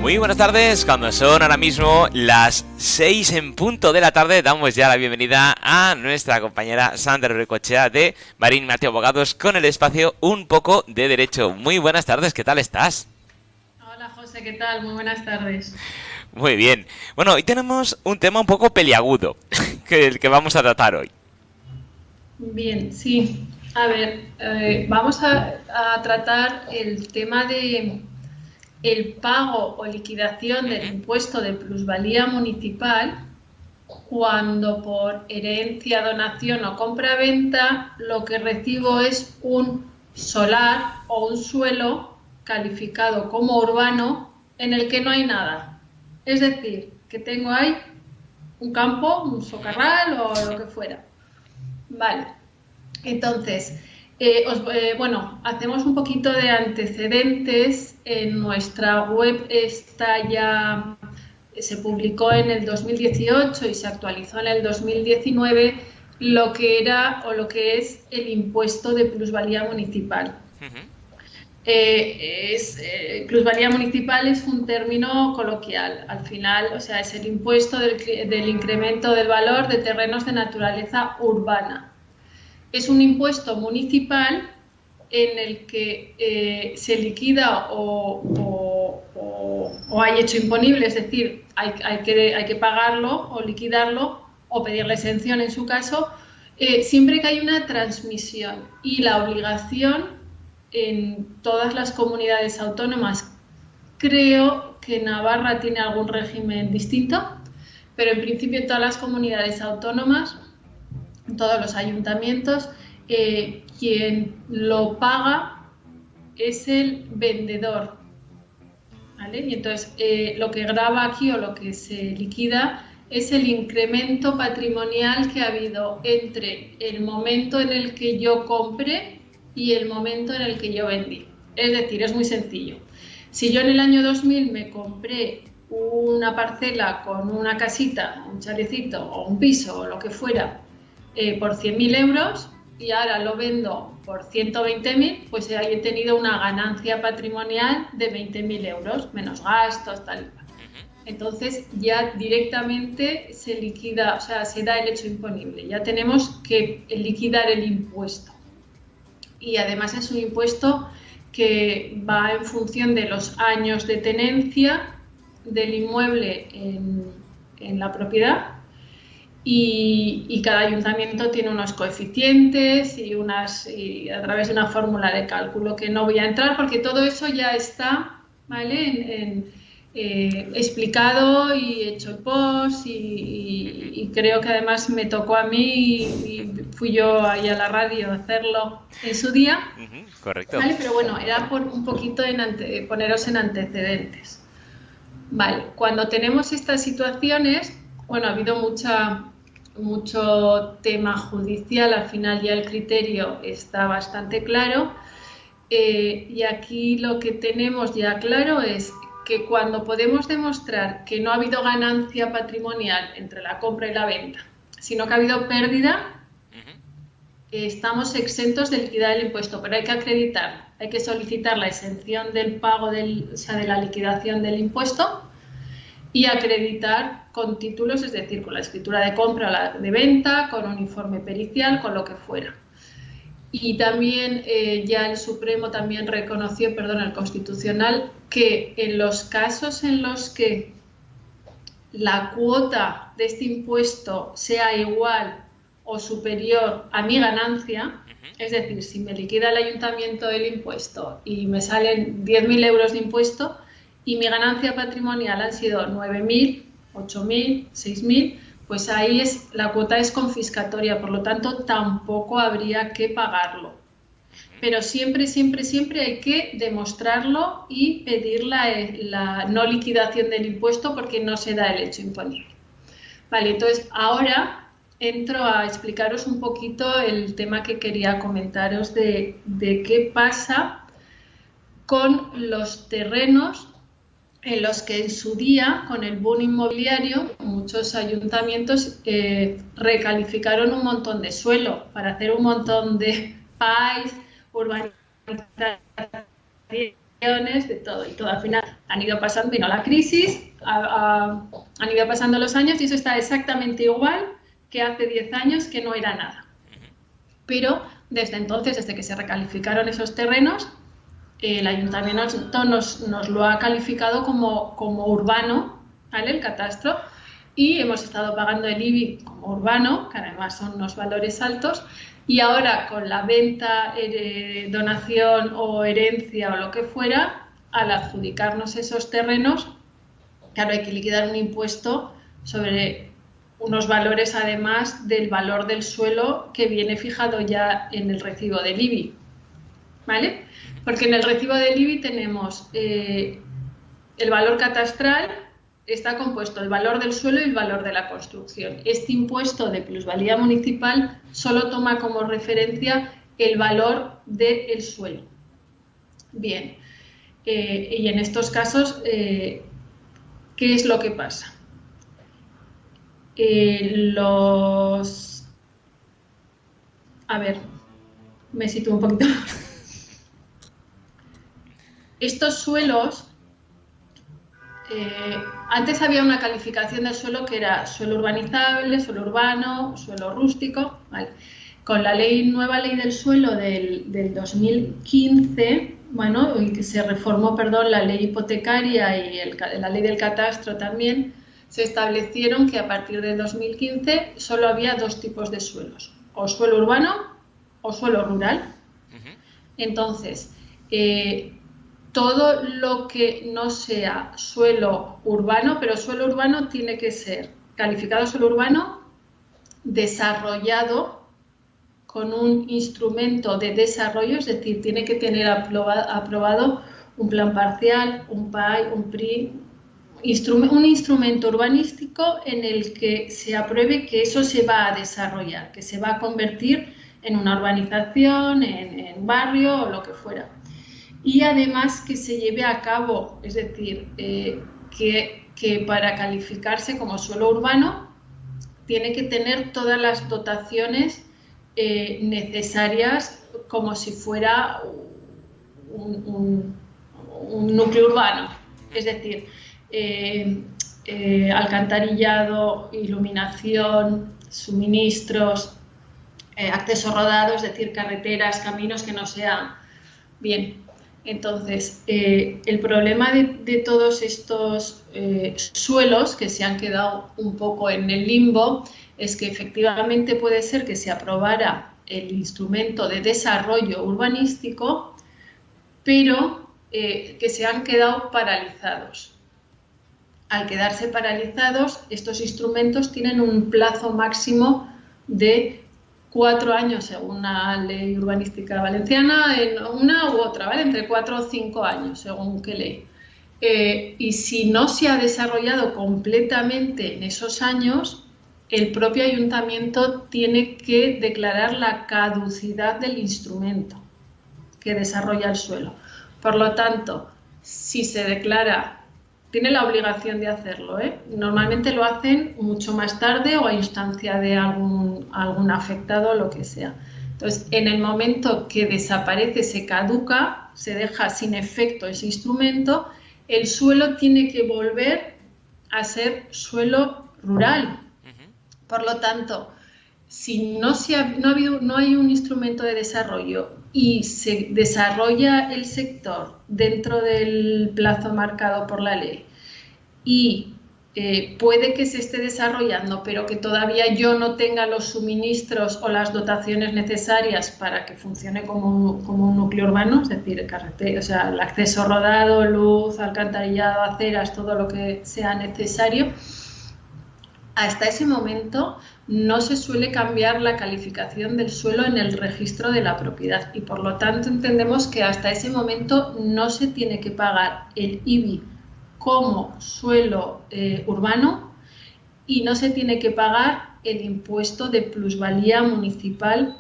Muy buenas tardes, cuando son ahora mismo las 6 en punto de la tarde, damos ya la bienvenida a nuestra compañera Sandra Recochea de Marín Mateo Abogados con el espacio Un poco de Derecho. Muy buenas tardes, ¿qué tal estás? Hola José, ¿qué tal? Muy buenas tardes. Muy bien. Bueno, hoy tenemos un tema un poco peliagudo, el que vamos a tratar hoy. Bien, sí. A ver, vamos a tratar el tema de el pago o liquidación del Ujú. impuesto de plusvalía municipal cuando por herencia, donación o compra-venta lo que recibo es un solar o un suelo calificado como urbano en el que no hay nada. Es decir, que tengo ahí un campo, un socarral o lo que fuera. Vale, entonces, bueno, hacemos un poquito de antecedentes. En nuestra web está ya, se publicó en el 2018 y se actualizó en el 2019 lo que era o lo que es el impuesto de plusvalía municipal. Ujú. Plusvalía municipal es un término coloquial. Al final, o sea, es el impuesto del incremento del valor de terrenos de naturaleza urbana. Es un impuesto municipal en el que se liquida o hay hecho imponible, es decir, hay que pagarlo o liquidarlo o pedir la exención en su caso, siempre que hay una transmisión y la obligación en todas las comunidades autónomas. Creo que Navarra tiene algún régimen distinto, pero en principio en todas las comunidades autónomas, en todos los ayuntamientos, quien lo paga es el vendedor, ¿vale? Y entonces lo que grava aquí o lo que se liquida es el incremento patrimonial que ha habido entre el momento en el que yo compré y el momento en el que yo vendí. Es decir, es muy sencillo. Si yo en el año 2000 me compré una parcela con una casita, un chalecito o un piso o lo que fuera por 100.000 euros y ahora lo vendo por 120.000, pues ahí he tenido una ganancia patrimonial de 20.000 euros, menos gastos, tal. Entonces ya directamente se liquida, o sea, se da el hecho imponible. Ya tenemos que liquidar el impuesto. Y además es un impuesto que va en función de los años de tenencia del inmueble en la propiedad y cada ayuntamiento tiene unos coeficientes y a través de una fórmula de cálculo que no voy a entrar porque todo eso ya está, ¿vale? Explicado y hecho post y creo que además me tocó a mí y fui yo ahí a la radio a hacerlo en su día, Ujú, correcto. ¿vale? Pero bueno, era por un poquito poneros en antecedentes. Vale, cuando tenemos estas situaciones, bueno, ha habido mucho tema judicial, al final ya el criterio está bastante claro y aquí lo que tenemos ya claro es que cuando podemos demostrar que no ha habido ganancia patrimonial entre la compra y la venta, sino que ha habido pérdida, Ujú. estamos exentos de liquidar el impuesto, pero hay que acreditar, hay que solicitar la exención del pago, o sea, de la liquidación del impuesto y acreditar con títulos, es decir, con la escritura de compra o la de venta, con un informe pericial, con lo que fuera. Y también ya el Supremo también reconoció, perdón, el Constitucional, que en los casos en los que la cuota de este impuesto sea igual o superior a mi ganancia, es decir, si me liquida el ayuntamiento el impuesto y me salen 10.000 euros de impuesto y mi ganancia patrimonial han sido 9.000, 8.000, 6.000, pues ahí la cuota es confiscatoria, por lo tanto tampoco habría que pagarlo. Pero siempre, siempre, siempre hay que demostrarlo y pedir la no liquidación del impuesto porque no se da el hecho imponible. Vale, entonces ahora entro a explicaros un poquito el tema que quería comentaros de qué pasa con los terrenos en los que en su día, con el boom inmobiliario, muchos ayuntamientos recalificaron un montón de suelo para hacer un montón de PAIs, urbanización de todo y todo. Al final han ido pasando, vino la crisis, han ido pasando los años y eso está exactamente igual que hace 10 años, que no era nada. Pero desde entonces, desde que se recalificaron esos terrenos, el ayuntamiento nos lo ha calificado como urbano, ¿vale? El catastro, y hemos estado pagando el IBI como urbano, que además son unos valores altos, y ahora con la venta, donación o herencia o lo que fuera, al adjudicarnos esos terrenos, claro, hay que liquidar un impuesto sobre unos valores además del valor del suelo que viene fijado ya en el recibo del IBI, ¿vale? Porque en el recibo del IBI tenemos el valor catastral, está compuesto el valor del suelo y el valor de la construcción. Este impuesto de plusvalía municipal solo toma como referencia el valor del suelo. Bien, y en estos casos, ¿qué es lo que pasa? A ver, me sitúo un poquito. Estos suelos, antes había una calificación del suelo que era suelo urbanizable, suelo urbano, suelo rústico, ¿vale? Con la nueva ley del suelo del 2015, bueno, y que se reformó, perdón, la ley hipotecaria y la ley del catastro también, se establecieron que a partir del 2015 solo había dos tipos de suelos, o suelo urbano o suelo rural. Entonces, todo lo que no sea suelo urbano, pero suelo urbano tiene que ser calificado suelo urbano desarrollado con un instrumento de desarrollo, es decir, tiene que tener aprobado un plan parcial, un PAI, un PRI, un instrumento urbanístico en el que se apruebe que eso se va a desarrollar, que se va a convertir en una urbanización, en barrio o lo que fuera. Y además que se lleve a cabo, es decir, que para calificarse como suelo urbano tiene que tener todas las dotaciones necesarias como si fuera un núcleo urbano, es decir, alcantarillado, iluminación, suministros, acceso rodado, es decir, carreteras, caminos que no sean bien. Entonces, el problema de todos estos suelos que se han quedado un poco en el limbo es que efectivamente puede ser que se aprobara el instrumento de desarrollo urbanístico, pero que se han quedado paralizados. Al quedarse paralizados, estos instrumentos tienen un plazo máximo de 4 años, según la ley urbanística valenciana, en una u otra, ¿vale? Entre 4 o 5 años, según qué ley. Y si no se ha desarrollado completamente en esos años, el propio ayuntamiento tiene que declarar la caducidad del instrumento que desarrolla el suelo. Por lo tanto, si se declara, tiene la obligación de hacerlo, ¿eh? Normalmente lo hacen mucho más tarde o a instancia de algún afectado o lo que sea. Entonces, en el momento que desaparece, se caduca, se deja sin efecto ese instrumento, el suelo tiene que volver a ser suelo rural. Por lo tanto, si no hay un instrumento de desarrollo y se desarrolla el sector dentro del plazo marcado por la ley y puede que se esté desarrollando, pero que todavía yo no tenga los suministros o las dotaciones necesarias para que funcione como un núcleo urbano, es decir, carretera, o sea, el acceso rodado, luz, alcantarillado, aceras, todo lo que sea necesario. Hasta ese momento no se suele cambiar la calificación del suelo en el registro de la propiedad y por lo tanto entendemos que hasta ese momento no se tiene que pagar el IBI como suelo urbano y no se tiene que pagar el impuesto de plusvalía municipal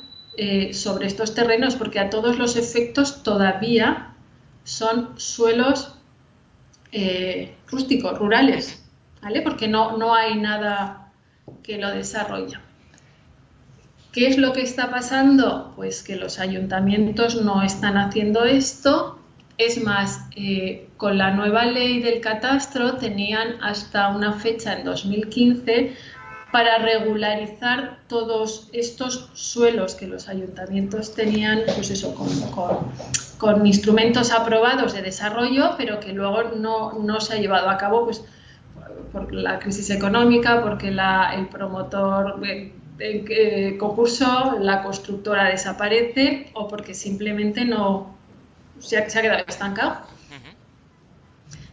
sobre estos terrenos porque a todos los efectos todavía son suelos rústicos, rurales. ¿Vale? Porque no hay nada que lo desarrolla. ¿Qué es lo que está pasando? Pues que los ayuntamientos no están haciendo esto Es más, con la nueva ley del catastro tenían hasta una fecha en 2015 para regularizar todos estos suelos que los ayuntamientos tenían, pues eso, con instrumentos aprobados de desarrollo, pero que luego no se ha llevado a cabo, pues por la crisis económica, porque el promotor concurso, la constructora desaparece o porque simplemente no se ha quedado estancado.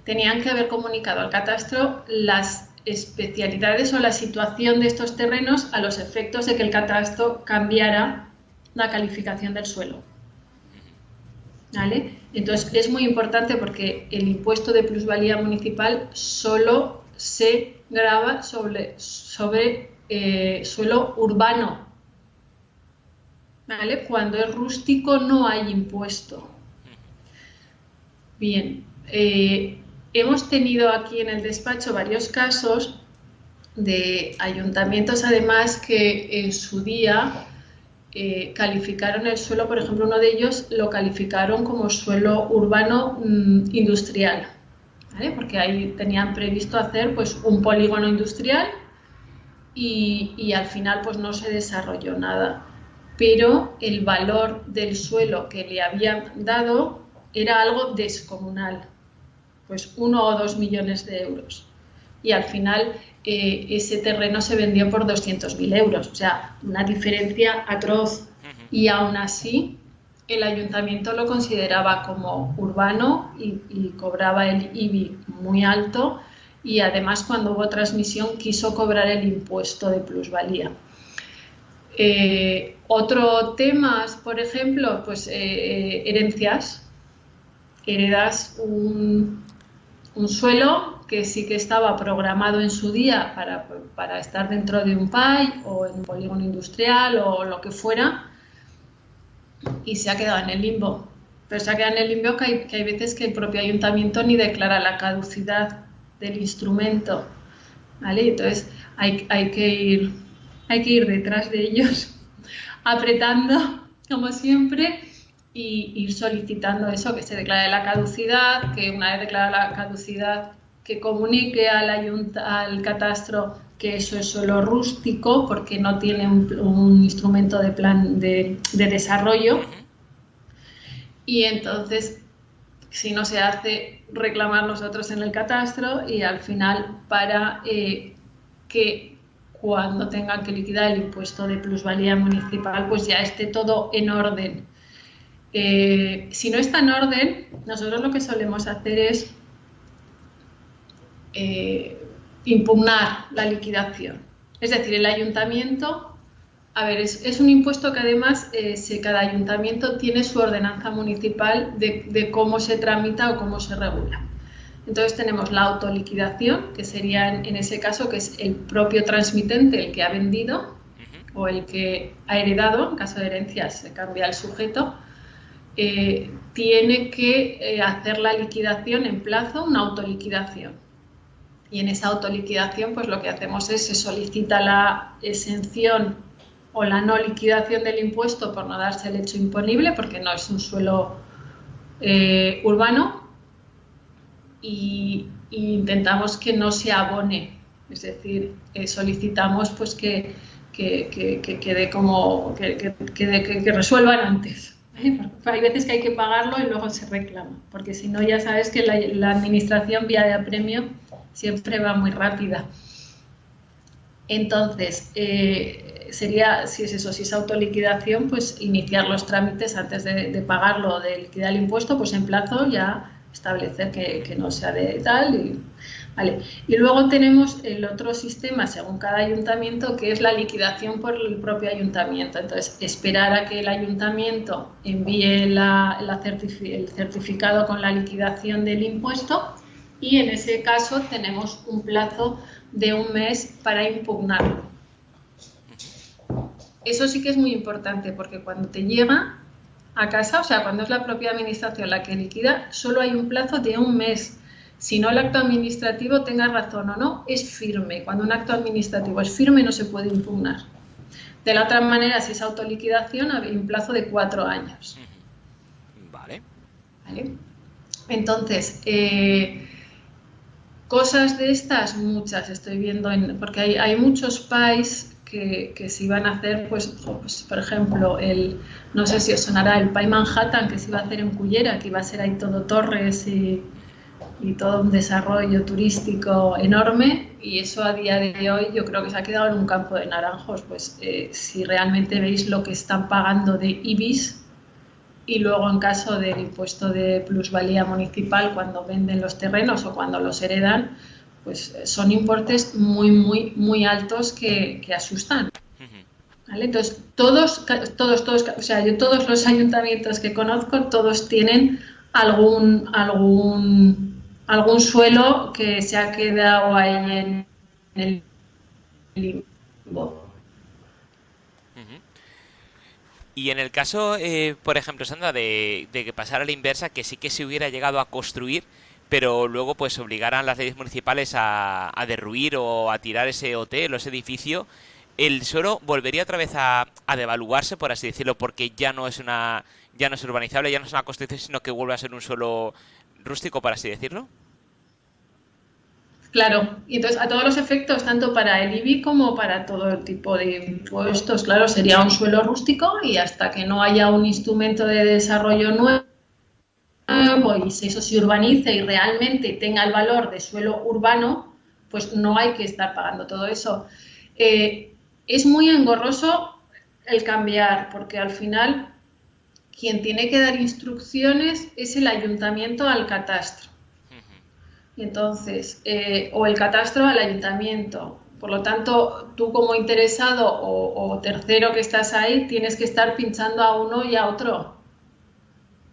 Tenían que haber comunicado al catastro las especialidades o la situación de estos terrenos a los efectos de que el catastro cambiara la calificación del suelo. ¿Vale? Entonces es muy importante porque el impuesto de plusvalía municipal solo se grava sobre suelo urbano. ¿Vale? Cuando es rústico no hay impuesto. Bien, hemos tenido aquí en el despacho varios casos de ayuntamientos, además, que en su día calificaron el suelo, por ejemplo, uno de ellos lo calificaron como suelo urbano industrial, ¿vale? Porque ahí tenían previsto hacer pues un polígono industrial y al final pues no se desarrolló nada. Pero el valor del suelo que le habían dado era algo descomunal, pues 1 o 2 millones de euros. Y al final ese terreno se vendió por 200.000 euros, o sea, una diferencia atroz. Y aún así el ayuntamiento lo consideraba como urbano y cobraba el IBI muy alto, y además cuando hubo transmisión quiso cobrar el impuesto de plusvalía. Otro tema, por ejemplo, pues herencias. Heredas un suelo que sí que estaba programado en su día para estar dentro de un PAI o en un polígono industrial o lo que fuera, y se ha quedado en el limbo. Pero se ha quedado en el limbo que hay veces que el propio ayuntamiento ni declara la caducidad del instrumento, ¿vale? Entonces hay que ir detrás de ellos, apretando, como siempre, y ir solicitando eso, que se declare la caducidad, que una vez declarada la caducidad, que comunique al catastro que eso es suelo rústico porque no tiene un instrumento de plan de desarrollo. Y entonces, si no se hace, reclamar nosotros en el catastro, y al final para que cuando tengan que liquidar el impuesto de plusvalía municipal pues ya esté todo en orden. Si no está en orden, nosotros lo que solemos hacer es impugnar la liquidación. Es decir, el ayuntamiento, a ver, es un impuesto que además cada ayuntamiento tiene su ordenanza municipal de cómo se tramita o cómo se regula. Entonces tenemos la autoliquidación, que sería en ese caso que es el propio transmitente el que ha vendido o el que ha heredado, en caso de herencias se cambia el sujeto. Tiene que hacer la liquidación en plazo, una autoliquidación. Y en esa autoliquidación pues lo que hacemos es se solicita la exención o la no liquidación del impuesto por no darse el hecho imponible, porque no es un suelo urbano, y intentamos que no se abone, es decir, solicitamos pues que quede como que resuelvan antes. Hay veces que hay que pagarlo y luego se reclama, porque si no ya sabes que la administración vía de apremio siempre va muy rápida. Entonces, sería, si es autoliquidación, pues iniciar los trámites antes de pagarlo, de liquidar el impuesto, pues en plazo ya establecer que no sea de tal. Vale. Y luego tenemos el otro sistema, según cada ayuntamiento, que es la liquidación por el propio ayuntamiento. Entonces, esperar a que el ayuntamiento envíe el certificado con la liquidación del impuesto, y en ese caso tenemos un plazo de 1 mes para impugnarlo. Eso sí que es muy importante, porque cuando te llega a casa, o sea, cuando es la propia administración la que liquida, solo hay un plazo de 1 mes. Si no el acto administrativo, tenga razón o no, es firme. Cuando un acto administrativo es firme no se puede impugnar. De la otra manera, si es autoliquidación, hay un plazo de 4 años. Vale. ¿Vale? Entonces, cosas de estas, muchas estoy viendo, porque hay muchos PAIs que se iban a hacer, pues, por ejemplo, no sé si os sonará el PAI Manhattan, que se iba a hacer en Cullera, que iba a ser ahí todo torres y todo un desarrollo turístico enorme, y eso a día de hoy yo creo que se ha quedado en un campo de naranjos. Pues si realmente veis lo que están pagando de IBIs, y luego en caso del impuesto de plusvalía municipal cuando venden los terrenos o cuando los heredan, pues son importes muy, muy, muy altos que asustan. ¿Vale? Entonces, o sea, yo todos los ayuntamientos que conozco, todos tienen algún suelo que se ha quedado ahí en el limbo. Y en el caso, por ejemplo, Sandra, de que pasara la inversa, que sí que se hubiera llegado a construir, pero luego pues obligaran las leyes municipales a derruir o a tirar ese hotel o ese edificio, el suelo volvería otra vez a devaluarse, por así decirlo, porque ya no es urbanizable, ya no es una construcción, sino que vuelve a ser un suelo rústico, por así decirlo. Claro, y entonces a todos los efectos, tanto para el IBI como para todo el tipo de impuestos, claro, sería un suelo rústico, y hasta que no haya un instrumento de desarrollo nuevo y eso se urbanice y realmente tenga el valor de suelo urbano, pues no hay que estar pagando todo eso. Es muy engorroso el cambiar, porque al final quien tiene que dar instrucciones es el ayuntamiento al catastro. Entonces, o el catastro al ayuntamiento. Por lo tanto, tú como interesado o tercero que estás ahí, tienes que estar pinchando a uno y a otro,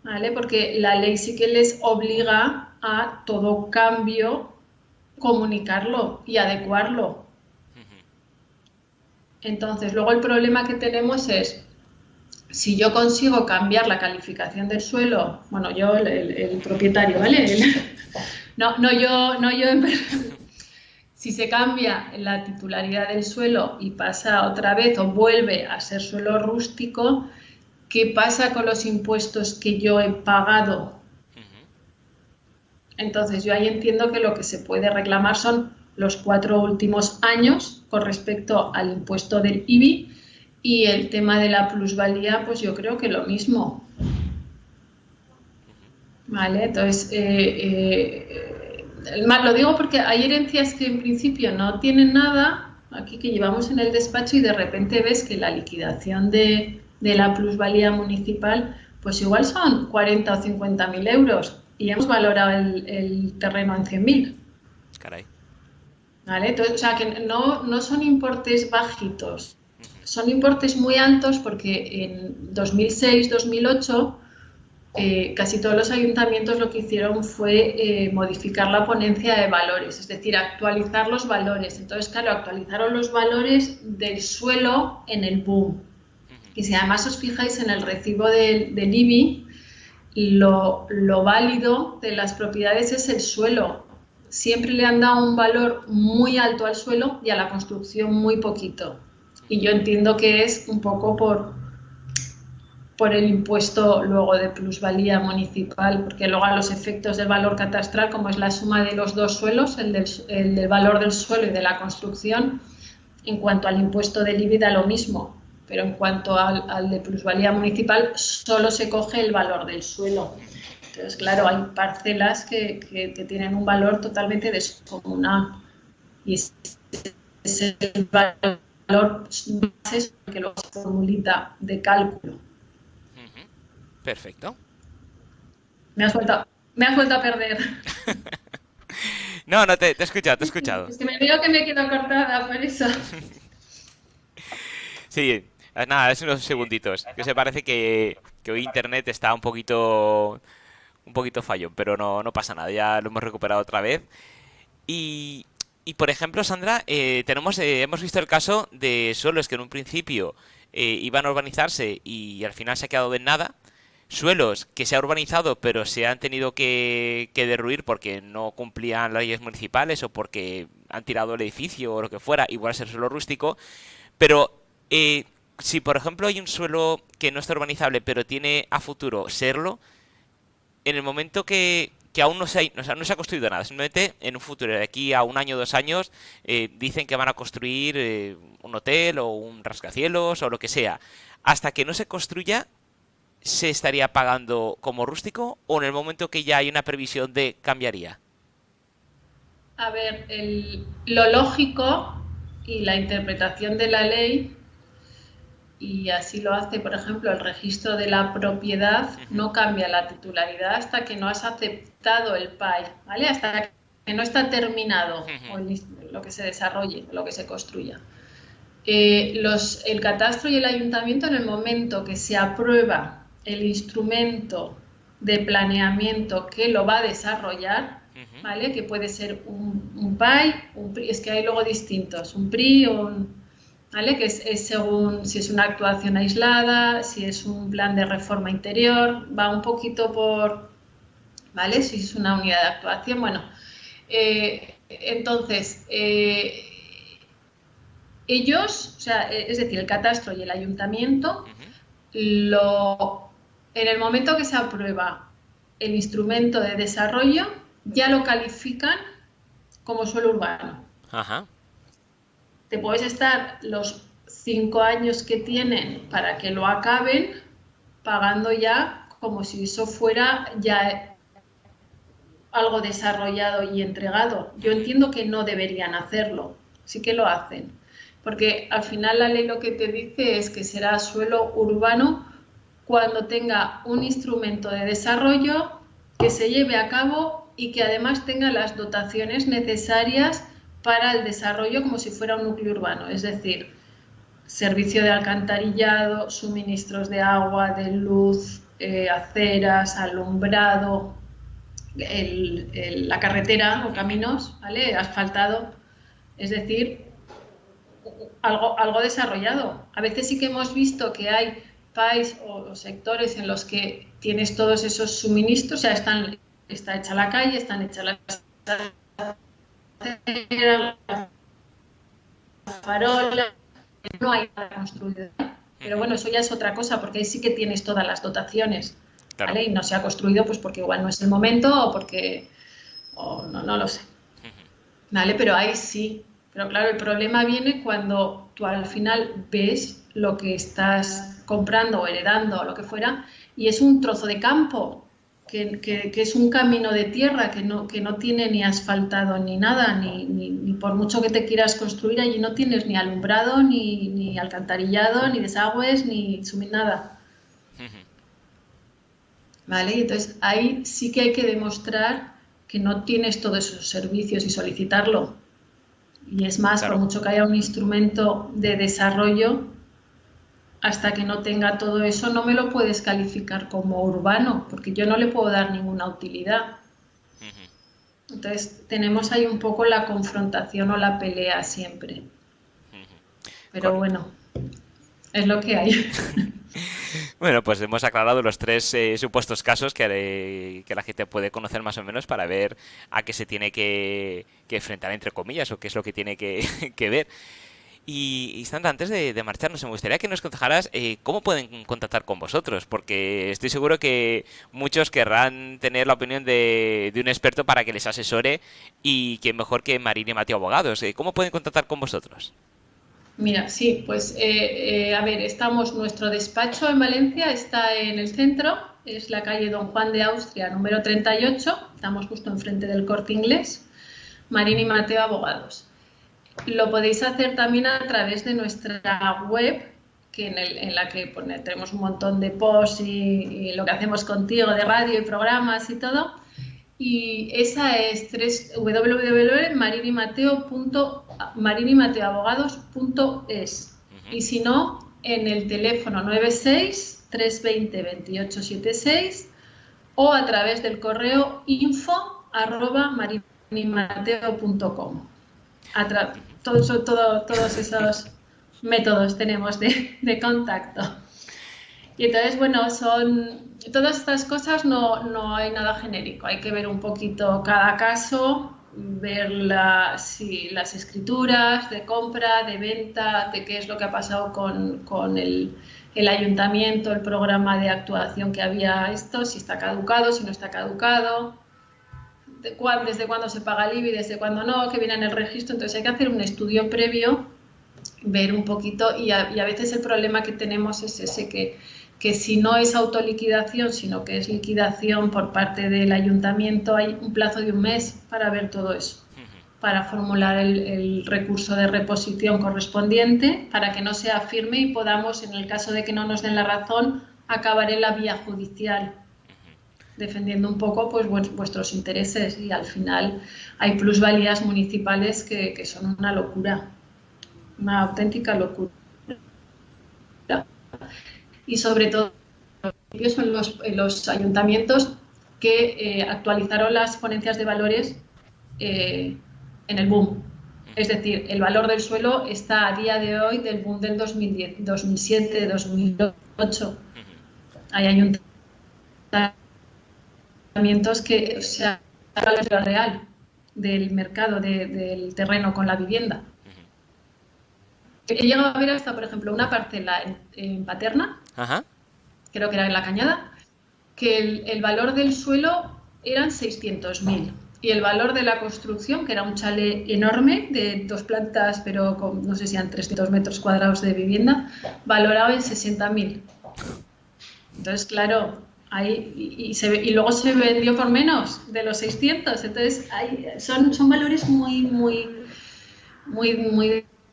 ¿vale? Porque la ley sí que les obliga a todo cambio comunicarlo y adecuarlo. Entonces, luego el problema que tenemos es, si yo consigo cambiar la calificación del suelo, bueno, yo, el propietario, ¿vale? No yo, si se cambia la titularidad del suelo y pasa otra vez o vuelve a ser suelo rústico, ¿qué pasa con los impuestos que yo he pagado? Entonces, yo ahí entiendo que lo que se puede reclamar son los 4 últimos años con respecto al impuesto del IBI, y el tema de la plusvalía, pues yo creo que lo mismo. Vale, entonces, lo digo porque hay herencias que en principio no tienen nada, aquí que llevamos en el despacho, y de repente ves que la liquidación de la plusvalía municipal, pues igual son 40 o 50.000 euros, y hemos valorado el terreno en 100.000. Caray. ¿Vale? Entonces, o sea, que no son importes bajitos, son importes muy altos, porque en 2006-2008 casi todos los ayuntamientos lo que hicieron fue modificar la ponencia de valores, es decir, actualizar los valores. Entonces, claro, actualizaron los valores del suelo en el boom. Y si además os fijáis en el recibo del IBI, lo válido de las propiedades es el suelo. Siempre le han dado un valor muy alto al suelo y a la construcción muy poquito. Y yo entiendo que es un poco por el impuesto luego de plusvalía municipal, porque luego a los efectos del valor catastral, como es la suma de los dos suelos, el del valor del suelo y de la construcción, en cuanto al impuesto del IBI da lo mismo, pero en cuanto al de plusvalía municipal solo se coge el valor del suelo. Entonces, claro, hay parcelas que tienen un valor totalmente descomunal, y es el valor base que luego se formulita de cálculo. Perfecto. Me has vuelto a perder. No, te he escuchado, te he escuchado. Es que me veo que me quedo cortada por eso. Sí, nada, es unos segunditos. Que se parece que hoy internet está un poquito fallo, pero no pasa nada, ya lo hemos recuperado otra vez. Y por ejemplo, Sandra, hemos visto el caso de suelos que en un principio iban a urbanizarse y al final se ha quedado en nada. Suelos que se ha urbanizado pero se han tenido que derruir porque no cumplían las leyes municipales o porque han tirado el edificio o lo que fuera, igual a ser suelo rústico. Pero si por ejemplo hay un suelo que no está urbanizable pero tiene a futuro serlo, en el momento que aún no se ha, o sea, no se ha construido nada. Simplemente en un futuro, de aquí a un año, 2 años, dicen que van a construir un hotel o un rascacielos o lo que sea. Hasta que no se construya, ¿se estaría pagando como rústico o en el momento que ya hay una previsión de cambiaría? A ver, lo lógico y la interpretación de la ley, y así lo hace, por ejemplo, el registro de la propiedad, Ujú, no cambia la titularidad hasta que no has aceptado el PAI, ¿vale? Hasta que no está terminado ujú, o lo que se desarrolle, lo que se construya. El catastro y el ayuntamiento, en el momento que se aprueba el instrumento de planeamiento que lo va a desarrollar, ujú. ¿vale? Que puede ser un PAI, es que hay luego distintos, un PRI, ¿vale? Que es según si es una actuación aislada, si es un plan de reforma interior, va un poquito por, ¿vale? Si es una unidad de actuación, bueno. Entonces, ellos, o sea, es decir, el catastro y el ayuntamiento, Ujú. en el momento que se aprueba el instrumento de desarrollo, ya lo califican como suelo urbano. Ajá. Te puedes estar los 5 años que tienen para que lo acaben pagando ya como si eso fuera ya algo desarrollado y entregado. Yo Ujú. entiendo que no deberían hacerlo, sí que lo hacen, porque al final la ley lo que te dice es que será suelo urbano cuando tenga un instrumento de desarrollo que se lleve a cabo y que además tenga las dotaciones necesarias para el desarrollo como si fuera un núcleo urbano, es decir, servicio de alcantarillado, suministros de agua, de luz, aceras, alumbrado, la carretera o Ujú. caminos, ¿vale? Asfaltado, es decir, algo desarrollado. A veces sí que hemos visto que hay países o sectores en los que tienes todos esos suministros, o sea, está hecha la calle, están hechas las aceras, las farolas, no hay nada construido. Pero Ujú. bueno, eso ya es otra cosa, porque ahí sí que tienes todas las dotaciones, Claro. ¿vale? Y no se ha construido pues porque igual no es el momento o porque no lo sé. Ujú. ¿Vale? Pero ahí sí. Pero claro, el problema viene cuando tú al final ves lo que estás comprando o heredando o lo que fuera y es un trozo de campo, que es un camino de tierra que no tiene ni asfaltado ni nada, ni por mucho que te quieras construir, allí no tienes ni alumbrado, ni alcantarillado, ni desagües, ni nada. Ujú. ¿Vale? Y entonces ahí sí que hay que demostrar que no tienes todos esos servicios y solicitarlo. Y es más, por Claro. mucho que haya un instrumento de desarrollo, hasta que no tenga todo eso no me lo puedes calificar como urbano, porque yo no le puedo dar ninguna utilidad. Ujú. Entonces tenemos ahí un poco la confrontación o la pelea siempre. Ujú. Pero Correcto. bueno, es lo que hay. Bueno, pues hemos aclarado los tres supuestos casos que la gente puede conocer más o menos para ver a qué se tiene que enfrentar, entre comillas, o qué es lo que tiene que ver. Y Sandra, antes de marcharnos, me gustaría que nos aconsejaras cómo pueden contactar con vosotros, porque estoy seguro que muchos querrán tener la opinión de un experto para que les asesore y que mejor que Marín y Mateo Abogados. ¿Cómo pueden contactar con vosotros? Mira, sí, pues a ver, nuestro despacho en Valencia está en el centro, es la calle Don Juan de Austria, número 38, estamos justo enfrente del Corte Inglés, Marín y Mateo Abogados. Lo podéis hacer también a través de nuestra web, en la que tenemos un montón de posts y lo que hacemos contigo de radio y programas y todo. Y esa es www.marinimateoabogados.es. Ujú. Y si no, en el teléfono 96 320 2876 o a través del correo info@marinimateo.com. Todos esos métodos tenemos de contacto. Y entonces, bueno, todas estas cosas, no hay nada genérico, hay que ver un poquito cada caso, ver si las escrituras de compra, de venta, de qué es lo que ha pasado con el ayuntamiento, el programa de actuación que había esto, si está caducado, si no está caducado, desde cuándo se paga el IBI, desde cuándo no, que viene en el registro. Entonces hay que hacer un estudio previo, ver un poquito, y a veces el problema que tenemos es ese, que si no es autoliquidación, sino que es liquidación por parte del ayuntamiento, hay un plazo de un mes para ver todo eso, para formular el recurso de reposición correspondiente, para que no sea firme y podamos, en el caso de que no nos den la razón, acabar en la vía judicial, defendiendo un poco pues vuestros intereses. Y al final hay plusvalías municipales que son una locura, una auténtica locura. Y sobre todo son los ayuntamientos que actualizaron las ponencias de valores en el boom. Es decir, el valor del suelo está a día de hoy del boom del 2010, 2007, 2008. Hay ayuntamientos que, o sea, el valor real del mercado del terreno con la vivienda. He llegado a ver hasta, por ejemplo, una parcela en Paterna, Ajá. creo que era en La Cañada, que el valor del suelo eran 600.000 y el valor de la construcción, que era un chalet enorme de 2 plantas, pero con, no sé si eran 300 metros cuadrados de vivienda, valorado en 60.000. Entonces, claro, y luego se vendió por menos de los 600. Entonces, son valores muy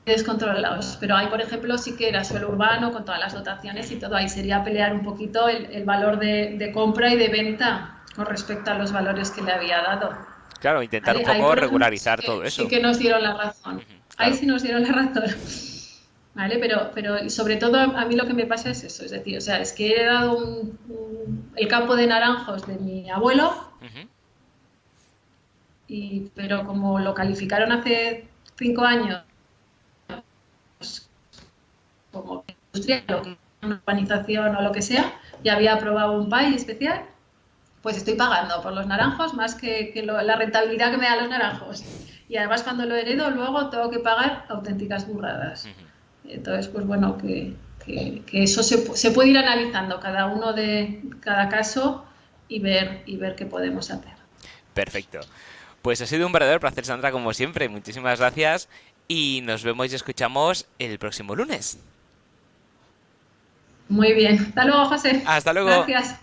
descontrolados. Pero hay, por ejemplo, sí que era suelo urbano con todas las dotaciones y todo. Ahí sería pelear un poquito el valor de compra y de venta con respecto a los valores que le había dado. Claro, intentar ¿Vale? un poco Ahí, por regularizar ejemplo, todo eso. sí que nos dieron la razón. Claro. Ahí sí nos dieron la razón. ¿Vale? Pero sobre todo a mí lo que me pasa es eso, es decir, o sea, es que he heredado el campo de naranjos de mi abuelo, pero como lo calificaron hace 5 años como industrial o una urbanización o lo que sea, y había aprobado un PAI especial, pues estoy pagando por los naranjos más que la rentabilidad que me dan los naranjos. Y además cuando lo heredo luego tengo que pagar auténticas burradas. Entonces, pues bueno, que eso se puede ir analizando cada caso y ver qué podemos hacer. Perfecto. Pues ha sido un verdadero placer, Sandra, como siempre. Muchísimas gracias y nos vemos y escuchamos el próximo lunes. Muy bien. Hasta luego, José. Hasta luego. Gracias.